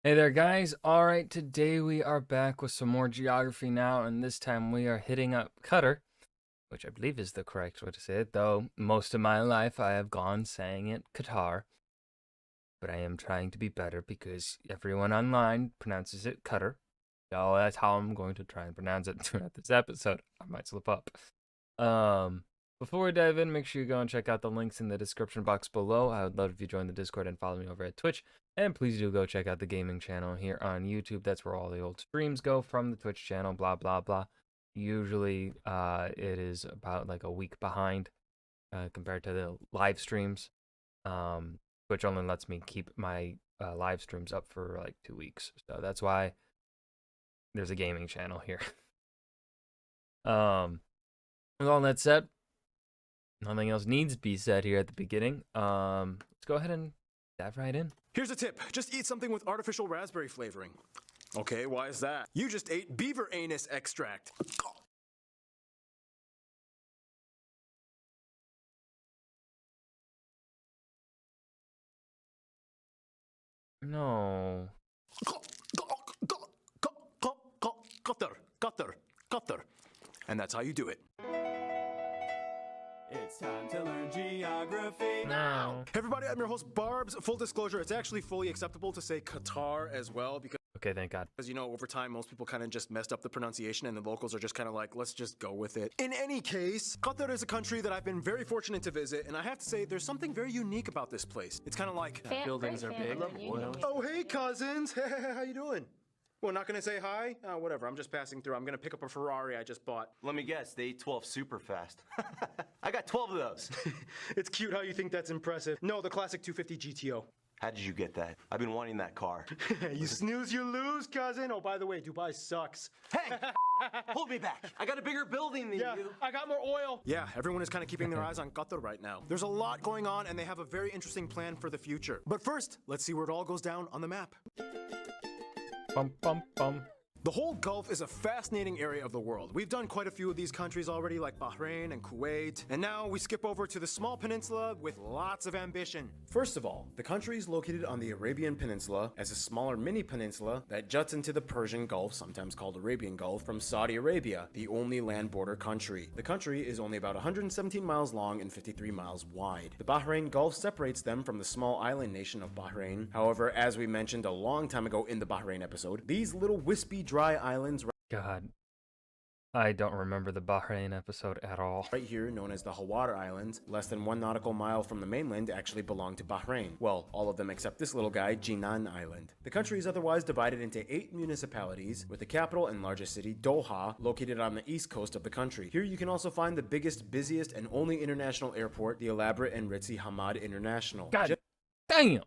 Hey there, guys. All right, today we are back with some more geography now, and this time we are hitting up Qatar, which I believe is the correct way to say it, though most of my life I have gone saying it Qatar, but I am trying to be better because everyone online pronounces it Qatar. So that's how I'm going to try and pronounce it throughout this episode. I might slip up. Um, Before we dive in, make sure you go and check out the links in the description box below. I would love if you join the Discord and follow me over at Twitch. And please do go check out the gaming channel here on YouTube. That's where all the old streams go from the Twitch channel, blah, blah, blah. Usually it is about like a week behind compared to the live streams. Twitch only lets me keep my live streams up for like 2 weeks. So that's why there's a gaming channel here. With all that said, nothing else needs to be said here at the beginning. Let's go ahead and dive right in. Here's a tip. Just eat something with artificial raspberry flavoring. Okay, why is that? You just ate beaver anus extract. No. Qatar. And that's how you do it. It's time to learn geography. No. Hey everybody, I'm your host Barbs. Full disclosure, it's actually fully acceptable to say Qatar as well because Okay, thank God. you know, over time, most people kind of just messed up the pronunciation and the locals are just kind of like, let's just go with it. In any case, Qatar is a country that I've been very fortunate to visit, and I have to say, there's something very unique about this place. It's kind of like, Buildings are big. oh, hey, cousins. How you doing? Well, not gonna say hi? Whatever, I'm just passing through. I'm gonna pick up a Ferrari I just bought. Let me guess, they eat 12 super fast. I got 12 of those. It's cute how you think that's impressive. No, the classic 250 GTO. How did you get that? I've been wanting that car. You snooze, you lose, cousin. Oh, by the way, Dubai sucks. Hey! Hold me back. I got a bigger building than Yeah, you. I got more oil. Yeah, everyone is kind of keeping their eyes on Qatar right now. There's a lot going on, and they have a very interesting plan for the future. But first, let's see where it all goes down on the map. Bum, bum, bum. The whole Gulf is a fascinating area of the world. We've done quite a few of these countries already, like Bahrain and Kuwait, and now we skip over to the small peninsula with lots of ambition. First of all, the country is located on the Arabian Peninsula as a smaller mini peninsula that juts into the Persian Gulf, sometimes called Arabian Gulf, from Saudi Arabia, the only land border country. The country is only about 117 miles long and 53 miles wide. The Bahrain Gulf separates them from the small island nation of Bahrain. However, as we mentioned a long time ago in the Bahrain episode, these little wispy dry islands God. I don't remember the Bahrain episode at all. right here, known as the Hawar Islands, less than 1 nautical mile from the mainland, actually belong to Bahrain. Well, all of them except this little guy, Jinan Island. The country is otherwise divided into 8 municipalities, with the capital and largest city, Doha, located on the east coast of the country. Here you can also find the biggest, busiest, and only international airport, the elaborate and ritzy Hamad International. God damn!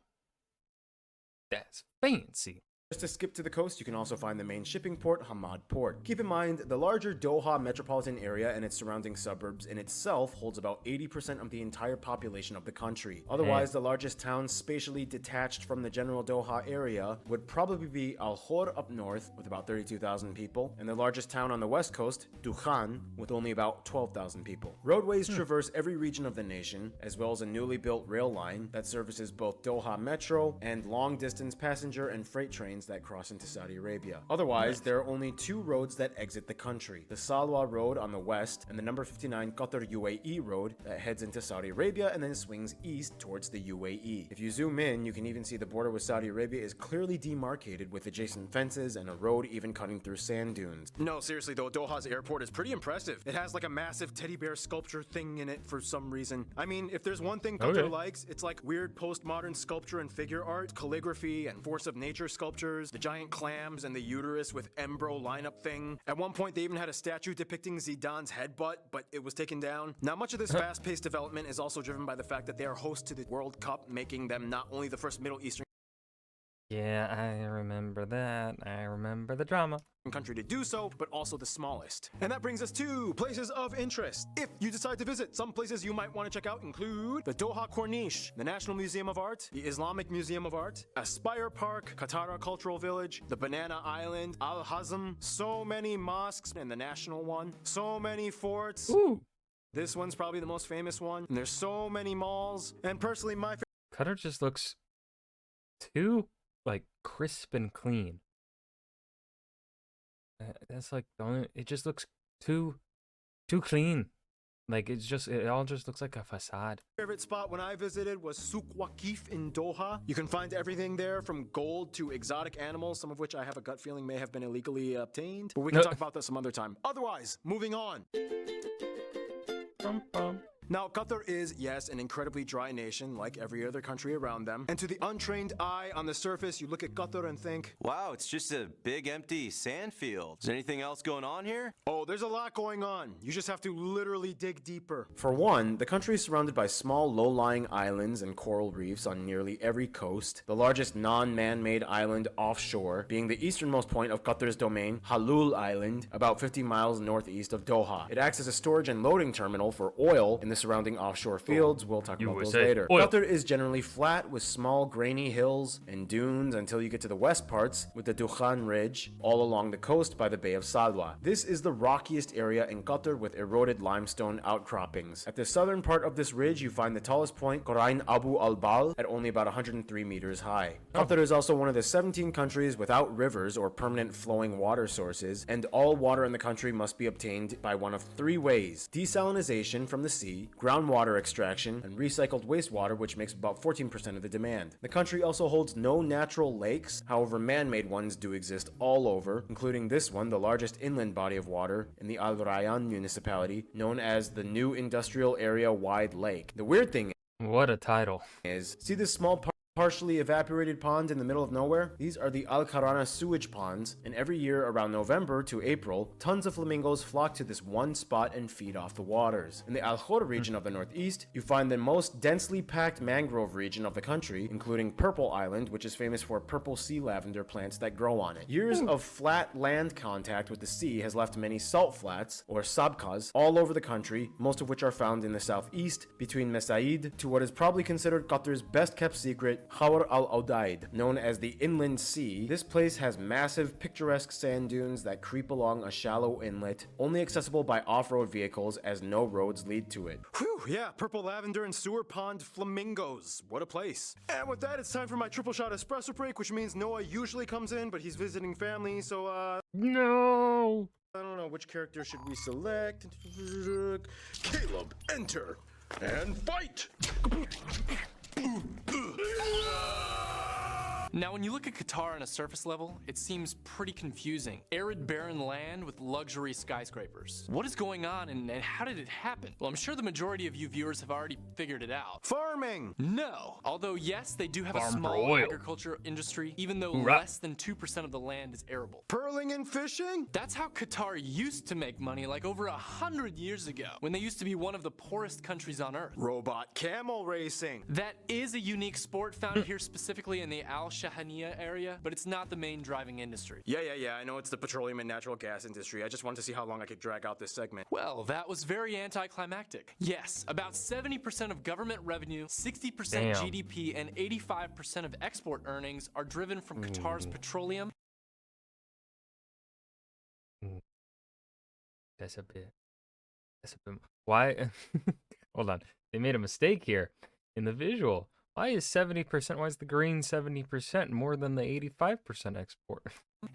That's fancy. Just to skip to the coast, you can also find the main shipping port, Hamad Port. Keep in mind, the larger Doha metropolitan area and its surrounding suburbs in itself holds about 80% of the entire population of the country. Otherwise, the largest town spatially detached from the general Doha area would probably be Al Khor up north with about 32,000 people, and the largest town on the west coast, Dukhan, with only about 12,000 people. Roadways traverse every region of the nation, as well as a newly built rail line that services both Doha Metro and long-distance passenger and freight trains that cross into Saudi Arabia. Otherwise, there are only 2 roads that exit the country. The Salwa Road on the west and the number 59 Qatar UAE Road that heads into Saudi Arabia and then swings east towards the UAE. If you zoom in, you can even see the border with Saudi Arabia is clearly demarcated with adjacent fences and a road even cutting through sand dunes. No, seriously though, Doha's airport is pretty impressive. It has like a massive teddy bear sculpture thing in it for some reason. I mean, if there's one thing Qatar likes, it's like weird postmodern sculpture and figure art, calligraphy and force of nature sculptures, the giant clams and the uterus with Embro lineup thing. At one point, they even had a statue depicting Zidane's headbutt, but it was taken down. Now, much of this fast-paced development is also driven by the fact that they are host to the World Cup, making them not only the first Middle Eastern Yeah, I remember that. I remember the drama. country to do so, but also the smallest. And that brings us to places of interest. If you decide to visit, some places you might want to check out include the Doha Corniche, the National Museum of Art, the Islamic Museum of Art, Aspire Park, Qatar Cultural Village, the Banana Island, Al Hazm, so many mosques, and the national one, so many forts. Ooh. This one's probably the most famous one, and there's so many malls, and personally my Qatar just looks too like crisp and clean. That's like the only. It just looks too clean. Like it all just looks like a facade. Favorite spot when I visited was Souk Waqif in Doha. You can find everything there from gold to exotic animals, some of which I have a gut feeling may have been illegally obtained. But we can talk about that some other time. Otherwise, moving on. Now, Qatar is, yes, an incredibly dry nation, like every other country around them. And to the untrained eye on the surface, you look at Qatar and think, Wow, it's just a big empty sand field. Is there anything else going on here? oh, there's a lot going on. You just have to literally dig deeper. For one, the country is surrounded by small, low-lying islands and coral reefs on nearly every coast. The largest non-man-made island offshore being the easternmost point of Qatar's domain, Halul Island, about 50 miles northeast of Doha. It acts as a storage and loading terminal for oil in the surrounding offshore fields. We'll talk about those later. Oil. Qatar is generally flat with small grainy hills and dunes until you get to the west parts with the Dukhan Ridge all along the coast by the Bay of Salwa. This is the rockiest area in Qatar with eroded limestone outcroppings. At the southern part of this ridge you find the tallest point, Qurain Abu al-Bal, at only about 103 meters high. Qatar is also one of the 17 countries without rivers or permanent flowing water sources, and all water in the country must be obtained by one of three ways: desalination from the sea, groundwater extraction, and recycled wastewater, which makes about 14% of the demand. The country also holds no natural lakes, however man-made ones do exist all over, including this one, the largest inland body of water in the Al Rayyan municipality, known as the New Industrial Area Wide Lake. The weird thing What a title. is, see this small partially evaporated pond in the middle of nowhere? These are the Al Karana sewage ponds, and every year around November to April, tons of flamingos flock to this one spot and feed off the waters. In the Al Khor region of the northeast, you find the most densely packed mangrove region of the country, including Purple Island, which is famous for purple sea lavender plants that grow on it. Years of flat land contact with the sea has left many salt flats, or sabkas, all over the country, most of which are found in the southeast, between Mesaid to what is probably considered Qatar's best kept secret, Khawar al-Udaid, known as the Inland Sea. This place has massive, picturesque sand dunes that creep along a shallow inlet, only accessible by off-road vehicles as no roads lead to it. Whew, yeah, purple lavender and sewer pond flamingos. What a place. And with that, it's time for my triple shot espresso break, which means Noah usually comes in, but he's visiting family, so No. I don't know, which character should we select? Caleb, enter, and fight! Now, when you look at Qatar on a surface level, it seems pretty confusing. Arid, barren land with luxury skyscrapers. What is going on and how did it happen? Well, I'm sure the majority of you viewers have already figured it out. Farming! No. Although, yes, they do have a Farm for small oil. agriculture industry, even though Hoorah. less than 2% of the land is arable. Pearling and fishing? That's how Qatar used to make money like over 100 years ago, when they used to be one of the poorest countries on earth. Robot camel racing. That is a unique sport found here specifically in the Al Shahaniya area, but it's not the main driving industry. Yeah, I know it's the petroleum and natural gas industry. I just wanted to see how long I could drag out this segment. Well, that was very anticlimactic. Yes, about 70% of government revenue, 60% Damn. GDP, and 85% of export earnings are driven from Qatar's petroleum. That's a bit. Why? Hold on. They made a mistake here in the visual. Why is 70%? Why is the green 70% more than the 85% export?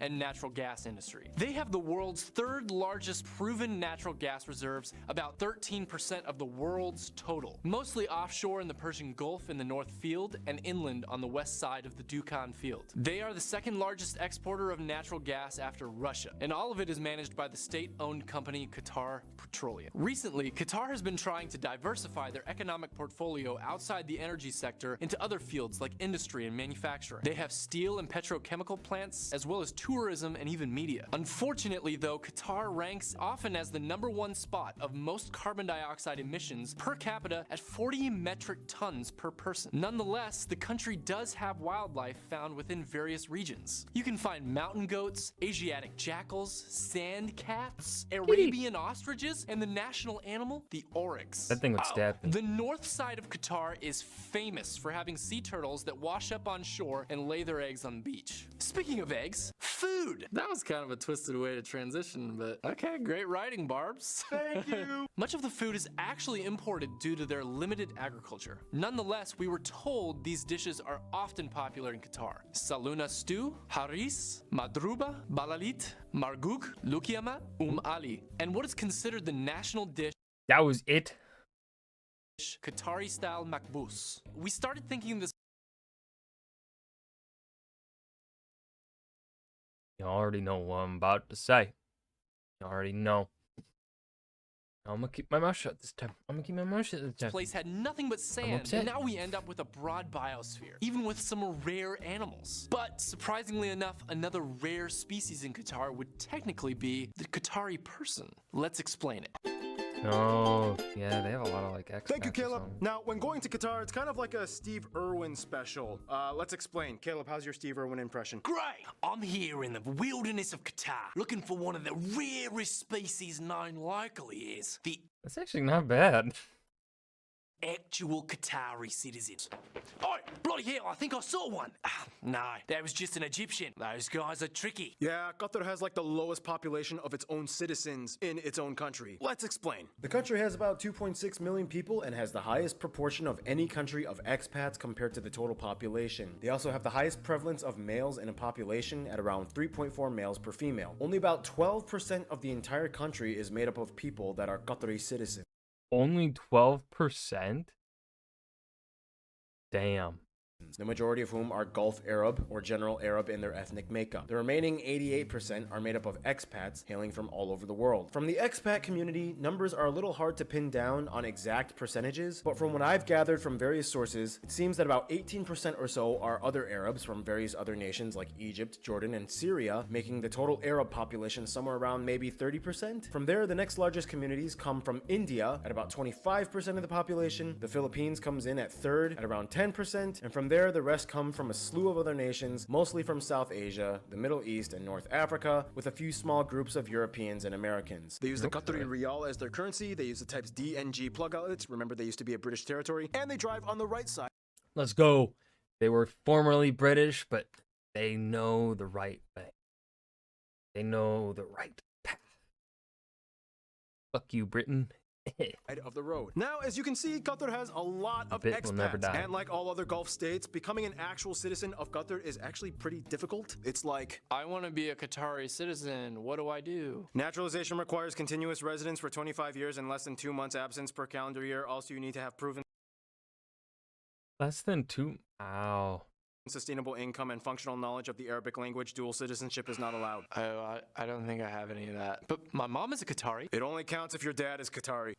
And natural gas industry. They have the world's third largest proven natural gas reserves, about 13% of the world's total, mostly offshore in the Persian Gulf in the North Field and inland on the west side of the Dukhan Field. They are the second largest exporter of natural gas after Russia, and all of it is managed by the state-owned company Qatar Petroleum. Recently, Qatar has been trying to diversify their economic portfolio outside the energy sector into other fields like industry and manufacturing. They have steel and petrochemical plants, as well as tourism and even media. Unfortunately, though, Qatar ranks often as the #1 spot of most carbon dioxide emissions per capita at 40 metric tons per person. Nonetheless, the country does have wildlife found within various regions. You can find mountain goats, Asiatic jackals, sand cats, Arabian ostriches, and the national animal, the oryx. That thing would stab me. The north side of Qatar is famous for having sea turtles that wash up on shore and lay their eggs on the beach. Speaking of eggs, food. That was kind of a twisted way to transition, but okay, great writing, Barbs. Thank you. Much of the food is actually imported due to their limited agriculture. Nonetheless, we were told these dishes are often popular in Qatar. Saluna stew, haris, madruba, balalit, margouk, lukiama, ali, and what is considered the national dish, That was it. Qatari-style makbous. We started thinking this You already know what I'm about to say. You already know. I'm gonna keep my mouth shut this time. place had nothing but sand, upset. and now we end up with a broad biosphere, even with some rare animals. But surprisingly enough, another rare species in Qatar would technically be the Qatari person. Let's explain it. Oh, yeah, they have a lot of like expats. Thank you, or Caleb. something. Now, when going to Qatar, it's kind of like a Steve Irwin special. Let's explain. Caleb, how's your Steve Irwin impression? Great! I'm here in the wilderness of Qatar, looking for one of the rarest species known locally as the That's actually not bad. actual Qatari citizens. Oh, bloody hell, I think I saw one. No, that was just an Egyptian. Those guys are tricky. Yeah, Qatar has like the lowest population of its own citizens in its own country. Let's explain. The country has about 2.6 million people and has the highest proportion of any country of expats compared to the total population. They also have the highest prevalence of males in a population at around 3.4 males per female. Only about 12% of the entire country is made up of people that are Qatari citizens. Only 12%? Damn. The majority of whom are Gulf Arab or General Arab in their ethnic makeup. The remaining 88% are made up of expats hailing from all over the world. From the expat community, numbers are a little hard to pin down on exact percentages, but from what I've gathered from various sources, it seems that about 18% or so are other Arabs from various other nations like Egypt, Jordan, and Syria, making the total Arab population somewhere around maybe 30%. From there, the next largest communities come from India at about 25% of the population, the Philippines comes in at third at around 10%, and from there, the rest come from a slew of other nations, mostly from South Asia, the Middle East, and North Africa, with a few small groups of Europeans and Americans. They use the Qatari Riyal as their currency, they use the types D and G plug outlets, remember they used to be a British territory, and they drive on the right side. Let's go. They were formerly British, but they know the right way. They know the right path. Fuck you, Britain. Of the road. Now, as you can see, Qatar has a lot of bit will never expats, die. and like all other Gulf states, becoming an actual citizen of Qatar is actually pretty difficult. It's like I want to be a Qatari citizen. What do I do? naturalization requires continuous residence for 25 years and less than 2 months absence per calendar year. Also, you need to have proven Less than 2. Ow. sustainable income and functional knowledge of the Arabic language. Dual citizenship is not allowed. Oh, I don't think I have any of that. But my mom is a Qatari. It only counts if your dad is Qatari.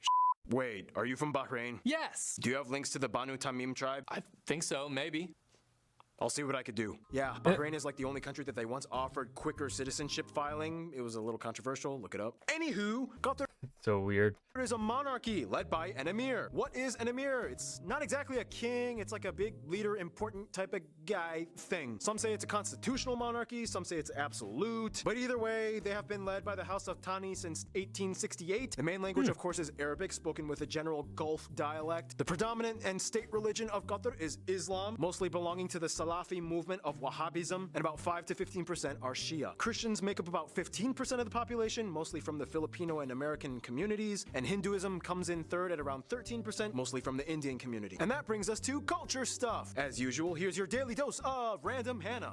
Wait, are you from Bahrain? Yes. Do you have links to the Banu Tamim tribe? I think so, maybe. I'll see what I could do. Yeah, Bahrain is like the only country that they once offered quicker citizenship filing. It was a little controversial. Look it up. Anywho, Qatar So weird. is a monarchy led by an emir. What is an emir? It's not exactly a king. It's like a big leader, important type of guy thing. Some say it's a constitutional monarchy. Some say it's absolute. But either way, they have been led by the House of Thani since 1868. The main language, of course, is Arabic, spoken with a general Gulf dialect. The predominant and state religion of Qatar is Islam, mostly belonging to the Salafi movement of Wahhabism, and about 5 to 15% are Shia. Christians make up about 15% of the population, mostly from the Filipino and American communities, and Hinduism comes in third at around 13%, mostly from the Indian community. And that brings us to culture stuff. As usual, here's your daily dose of Random Hannah.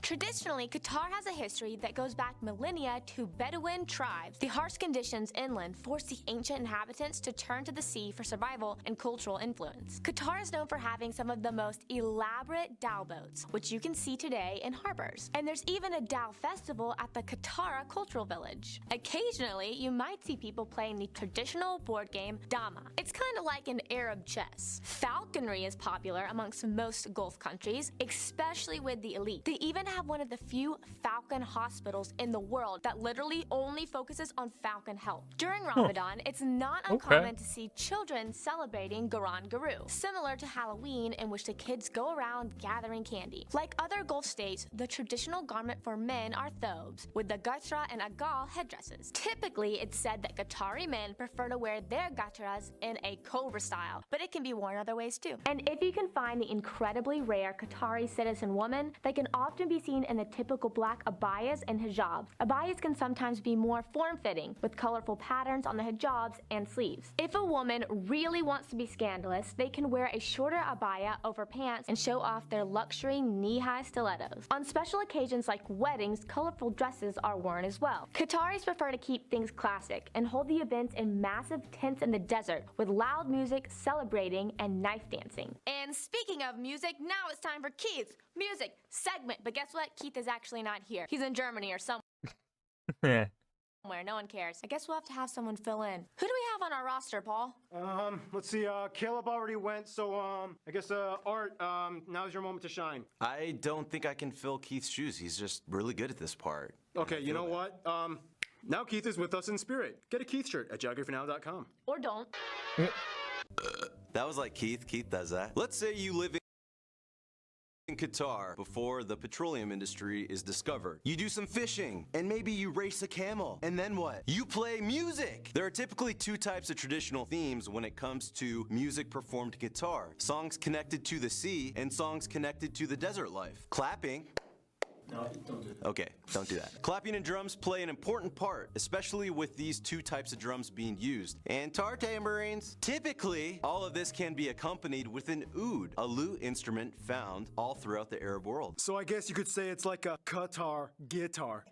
Traditionally, Qatar has a history that goes back millennia to Bedouin tribes. The harsh conditions inland forced the ancient inhabitants to turn to the sea for survival and cultural influence. Qatar is known for having some of the most elaborate dhow boats, which you can see today in harbors. And there's even a dhow festival at the Qatara Cultural Village. Occasionally, you might see people playing the traditional board game Dama. It's kind of like an Arab chess. Falconry is popular amongst most Gulf countries, especially with the elite. They even have one of the few falcon hospitals in the world that literally only focuses on falcon health. During Ramadan, it's not uncommon to see children celebrating Garan Garu, similar to Halloween, in which the kids go around gathering candy. Like other Gulf states, the traditional garment for men are thobes, with the gatra and agal headdresses. Typically, it's said that Qatari men prefer to wear their gatras in a cobra style, but it can be worn other ways too. And if you can find the incredibly rare Qatari citizen woman, they can often be seen in the typical black abayas and hijabs. Abayas can sometimes be more form-fitting, with colorful patterns on the hijabs and sleeves. If a woman really wants to be scandalous, they can wear a shorter abaya over pants and show off their luxury knee-high stilettos. On special occasions like weddings, colorful dresses are worn as well. Qataris prefer to keep things classic and hold the events in massive tents in the desert with loud music, celebrating, and knife dancing. And speaking of music, now it's time for Keith's music segment. But guess what? Keith is actually not here. He's in Germany or somewhere. No one cares. I guess we'll have to have someone fill in. Who do we have on our roster, Paul? Let's see, Caleb already went, so, I guess, Art, now's your moment to shine. I don't think I can fill Keith's shoes. He's just really good at this part. Okay, you know what? Now Keith is with us in spirit. Get a Keith shirt at geographynow.com. Or don't. That was like Keith. Keith does that. Let's say you live in Qatar before the petroleum industry is discovered. You do some fishing, and maybe you race a camel. And then what? You play music! There are typically two types of traditional themes when it comes to music performed in Qatar. Songs connected to the sea and songs connected to the desert life. Clapping. No, don't do that. Okay, don't do that. Clapping and drums play an important part, especially with these two types of drums being used. And tar tambourines. Typically, all of this can be accompanied with an oud, a lute instrument found all throughout the Arab world. So I guess you could say it's like a Qatar guitar.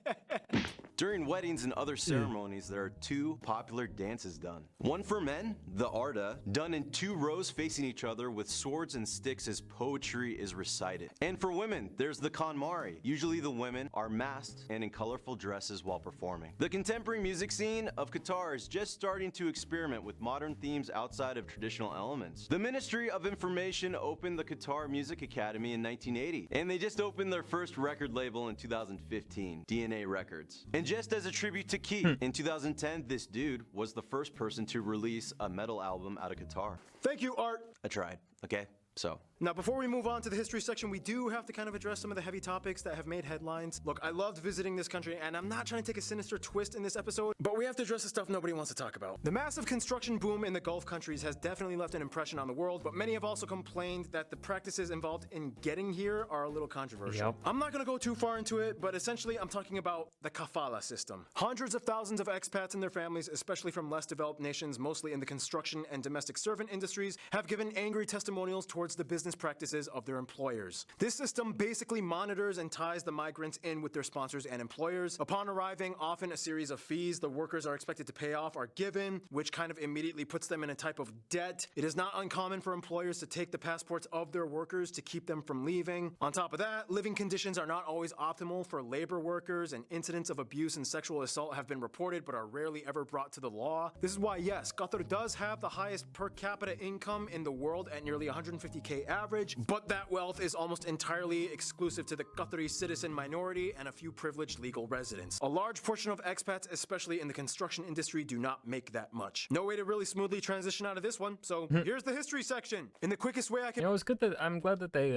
During weddings and other ceremonies, there are two popular dances done. One for men, the arda, done in 2 rows facing each other with swords and sticks as poetry is recited. And for women, there's the kanmari. Usually the women are masked and in colorful dresses while performing. The contemporary music scene of Qatar is just starting to experiment with modern themes outside of traditional elements. The Ministry of Information opened the Qatar Music Academy in 1980, and they just opened their first record label in 2015, DNA Records. And just as a tribute to Keith, in 2010, this dude was the first person to release a metal album out of Qatar. Thank you, Art. I tried, okay? So, Now, before we move on to the history section, we do have to kind of address some of the heavy topics that have made headlines. Look, I loved visiting this country, and I'm not trying to take a sinister twist in this episode, but we have to address the stuff nobody wants to talk about. The massive construction boom in the Gulf countries has definitely left an impression on the world, but many have also complained that the practices involved in getting here are a little controversial. Yep. I'm not going to go too far into it, but essentially I'm talking about the kafala system. Hundreds of thousands of expats and their families, especially from less developed nations, mostly in the construction and domestic servant industries, have given angry testimonials towards the business practices of their employers. This system basically monitors and ties the migrants in with their sponsors and employers. Upon arriving, often a series of fees the workers are expected to pay off are given, which kind of immediately puts them in a type of debt. It is not uncommon for employers to take the passports of their workers to keep them from leaving. On top of that, living conditions are not always optimal for labor workers, and incidents of abuse and sexual assault have been reported but are rarely ever brought to the law. This is why, yes, Qatar does have the highest per capita income in the world at nearly 150K average, but that wealth is almost entirely exclusive to the Qatari citizen minority and a few privileged legal residents. A large portion of expats, especially in the construction industry, do not make that much. No way to really smoothly transition out of this one, so here's the history section. In the quickest way I can... You know, it's good that I'm glad that they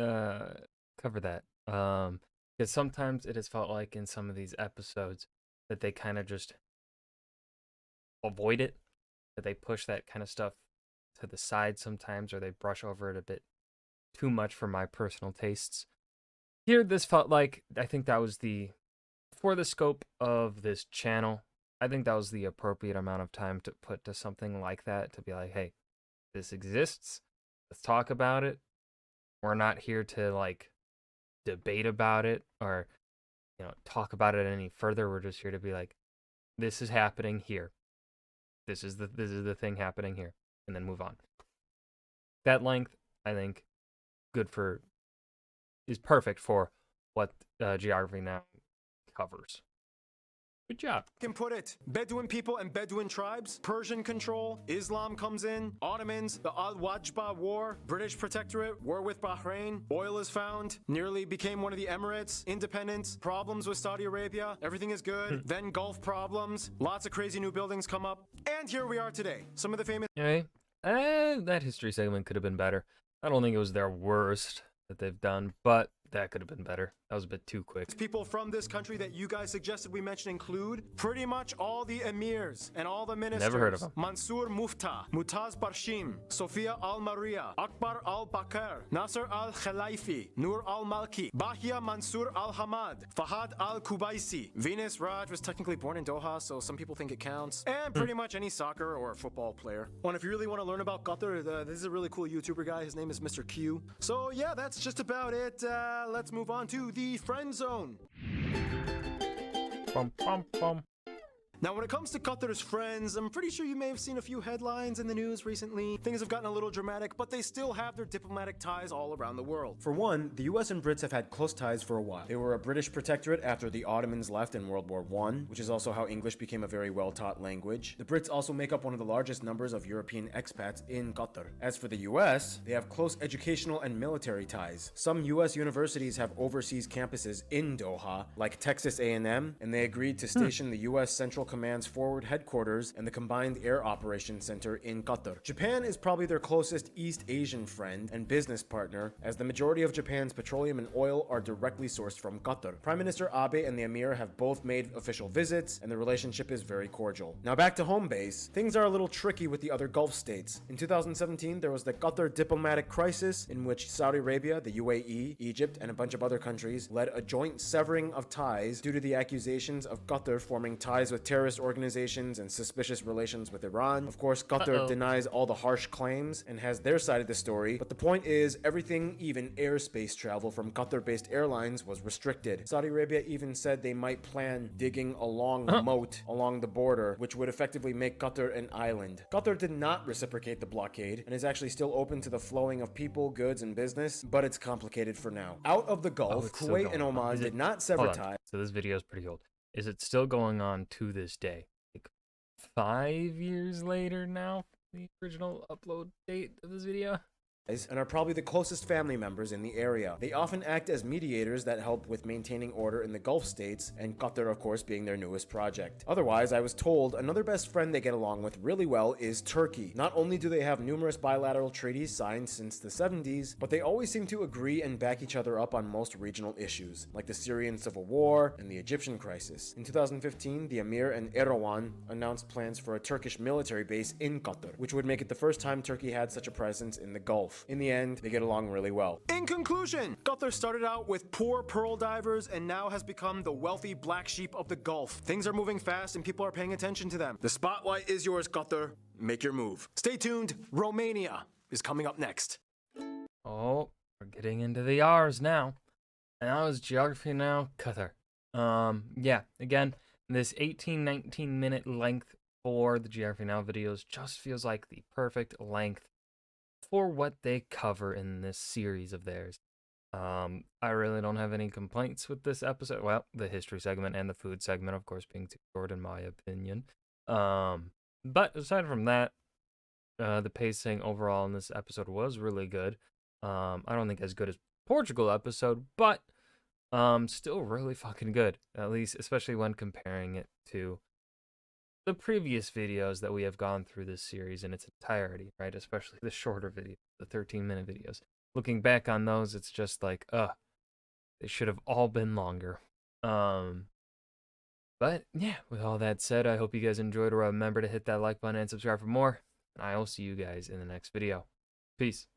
cover that. Because sometimes it has felt like in some of these episodes that they kind of just avoid it, that they push that kind of stuff to the side sometimes, or they brush over it a bit too much for my personal tastes. Here, this felt like, I think that was for the scope of this channel, I think that was the appropriate amount of time to put to something like that, to be like, hey, this exists, let's talk about it. We're not here to, like, debate about it or, you know, talk about it any further. We're just here to be like, this is happening here. This is the thing happening here, and then move on. That length, I think, is perfect for what Geography Now covers. Good job. Can put it. Bedouin people and Bedouin tribes, Persian control, Islam comes in, Ottomans, the Al-Wajba War, British Protectorate, war with Bahrain, oil is found, nearly became one of the Emirates, independence, problems with Saudi Arabia, everything is good, then Gulf problems, lots of crazy new buildings come up, and here we are today. Some of the famous... Anyway, that history segment could have been better. I don't think it was their worst that they've done, but That could have been better. That was a bit too quick. People from this country that you guys suggested we mention include pretty much all the emirs and all the ministers. Never heard of them. Mansur Mufta, Mutaz Barshim, Sophia Al-Maria, Akbar Al-Bakr, Nasser Al-Khelaifi, Nur Al-Malki, Bahia Mansur Al-Hamad, Fahad Al-Kubaisi. Venus Raj was technically born in Doha, so some people think it counts. And pretty much any soccer or football player. And if you really want to learn about Qatar, this is a really cool YouTuber guy. His name is Mr. Q. So yeah, that's just about it. Let's move on to the friend zone. Bum, bum, bum. Now, when it comes to Qatar's friends, I'm pretty sure you may have seen a few headlines in the news recently. Things have gotten a little dramatic, but they still have their diplomatic ties all around the world. For one, the US and Brits have had close ties for a while. They were a British protectorate after the Ottomans left in World War I, which is also how English became a very well-taught language. The Brits also make up one of the largest numbers of European expats in Qatar. As for the US, they have close educational and military ties. Some US universities have overseas campuses in Doha, like Texas A&M, and they agreed to station the US Central Command's forward headquarters and the Combined Air Operations Center in Qatar. Japan is probably their closest East Asian friend and business partner, as the majority of Japan's petroleum and oil are directly sourced from Qatar. Prime Minister Abe and the Emir have both made official visits, and the relationship is very cordial. Now back to home base, things are a little tricky with the other Gulf states. In 2017, there was the Qatar diplomatic crisis, in which Saudi Arabia, the UAE, Egypt, and a bunch of other countries led a joint severing of ties due to the accusations of Qatar forming ties with terrorist organizations and suspicious relations with Iran. Of course, Qatar denies all the harsh claims and has their side of the story, but the point is, everything, even airspace travel from Qatar-based airlines, was restricted. Saudi Arabia even said they might plan digging a long moat along the border, which would effectively make Qatar an island. Qatar did not reciprocate the blockade and is actually still open to the flowing of people, goods, and business, but it's complicated for now. Out of the Gulf, Kuwait and Oman did not sever ties. So this video is pretty old. Is it still going on to this day? Like 5 years later now, the original upload date of this video? And are probably the closest family members in the area. They often act as mediators that help with maintaining order in the Gulf states, and Qatar, of course, being their newest project. Otherwise, I was told another best friend they get along with really well is Turkey. Not only do they have numerous bilateral treaties signed since the 70s, but they always seem to agree and back each other up on most regional issues, like the Syrian civil war and the Egyptian crisis. In 2015, the Emir and Erdogan announced plans for a Turkish military base in Qatar, which would make it the first time Turkey had such a presence in the Gulf. In the end, they get along really well. In conclusion, Qatar started out with poor pearl divers and now has become the wealthy black sheep of the Gulf. Things are moving fast and people are paying attention to them. The spotlight is yours, Qatar. Make your move. Stay tuned. Romania is coming up next. Oh, we're getting into the R's now. And that was Geography Now, Qatar. Yeah, again, this 18-19 minute length for the Geography Now videos just feels like the perfect length for what they cover in this series of theirs. I really don't have any complaints with this episode. Well, the history segment and the food segment, of course, being too short in my opinion. But aside from that, the pacing overall in this episode was really good. I don't think as good as Portugal episode, but still really fucking good. At least, especially when comparing it to the previous videos that we have gone through this series in its entirety, right? Especially the shorter video, the 13-minute videos. Looking back on those, it's just like, they should have all been longer. But yeah, with all that said, I hope you guys enjoyed. Remember to hit that like button and subscribe for more, and I will see you guys in the next video. Peace.